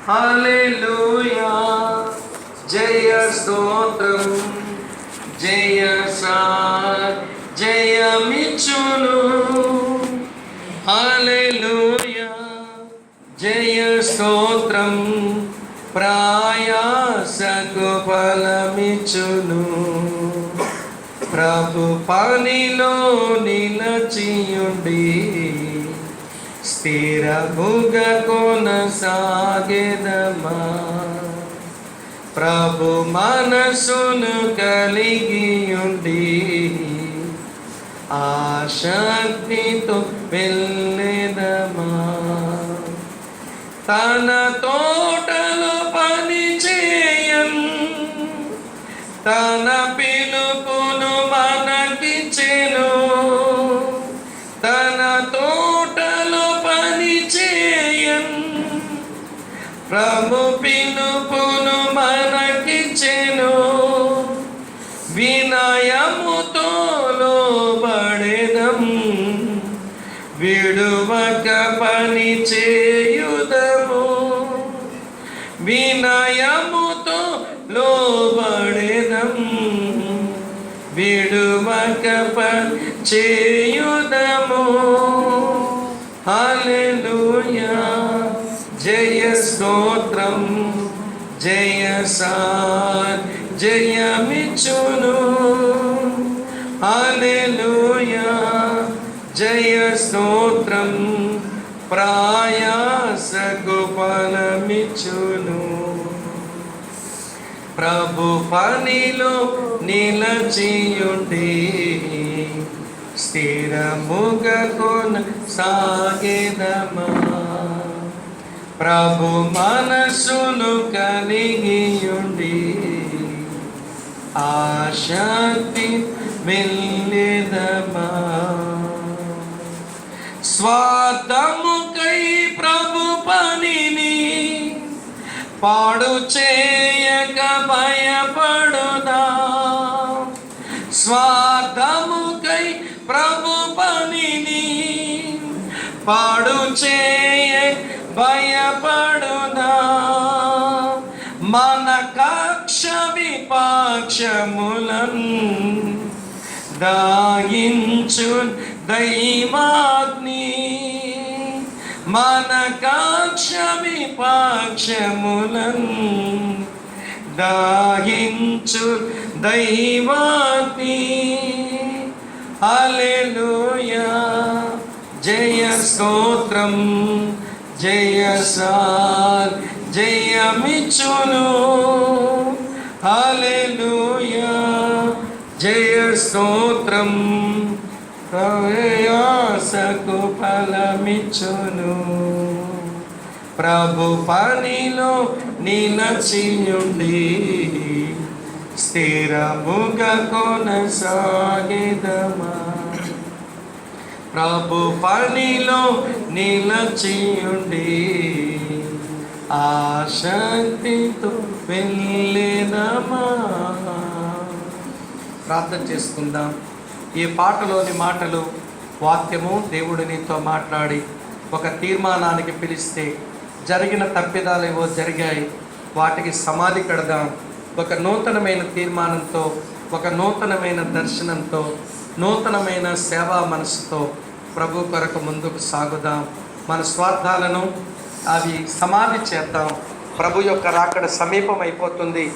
హల్లెలూయా జయ స్తోత్రం జయ జయమిచ్చును. హల్లెలూయా జయ స్తోత్రం ప్రయాసకు ఫలమిచ్చును. ప్రభు పనిలో నిలచియుండి స్థిరముగా కొనసాగెదమా. ప్రభు మనసును కలిగియుండి ఆశక్తితో వెళ్ళెదమా. తన తోటలో పని చేయన్ తన పిలుపును మనకిచ్చెను. తన తోటలో పని చేయన్ ప్రభు పిలుపును మనకిచ్చెను. వినయముతో లోబడెదం విడువక పని చేయుదము. వినయముతో లోబడెదం విడువక పని చేయుదము. హల్లెలూయా జయ స్తోత్రం జయ జయమిచ్చును. హల్లెలూయా జయ స్తోత్రం ప్రయాసకు ఫలమిచ్చును. ప్రభు పనిలో నిలచియుండి స్థిరముగా కొనసాగెదమా. ప్రభు మనసును కలిగియుండి ఆశక్తి వెళ్ళెదమా. స్వార్థముకై ప్రభు పనిని పాడు చేయక భయపడుదా. స్వార్థముకై ప్రభు పనిని పాడు చేయ భయపడుదా. మన కక్ష విపక్షములను దాయించు దైవాగ్ని. మన కక్ష విపక్షములను దాయించు దైవాగ్ని. హల్లెలూయా జయ స్తోత్రం జయ జయమిచ్చును. హల్లెలూయా జయ స్తోత్రం ప్రయాసకు ఫలమిచ్చును. ప్రభు పనిలో నిలచియుండి స్థిరముగా కొనసాగెదమా. ప్రభు పనిలో నిలచియుండి ఆశక్తితో వెళ్ళెదమా. ప్రార్థన చేసుకుందాం. ఈ పాటలోని మాటలు వాక్యము దేవుడు నీతో మాట్లాడి ఒక తీర్మానానికి పిలిస్తే జరిగిన తప్పిదాలు ఏవో జరిగాయి, వాటికి సమాధి కడదాం. ఒక నూతనమైన తీర్మానంతో, ఒక నూతనమైన దర్శనంతో, నూతనమైన సేవా మనసుతో ప్రభు కొరకు ముందుకు సాగుదాం. మన స్వార్థాలను అవి సమాధి చేద్దాం. ప్రభు యొక్క రాకడ సమీపం అయిపోతుంది.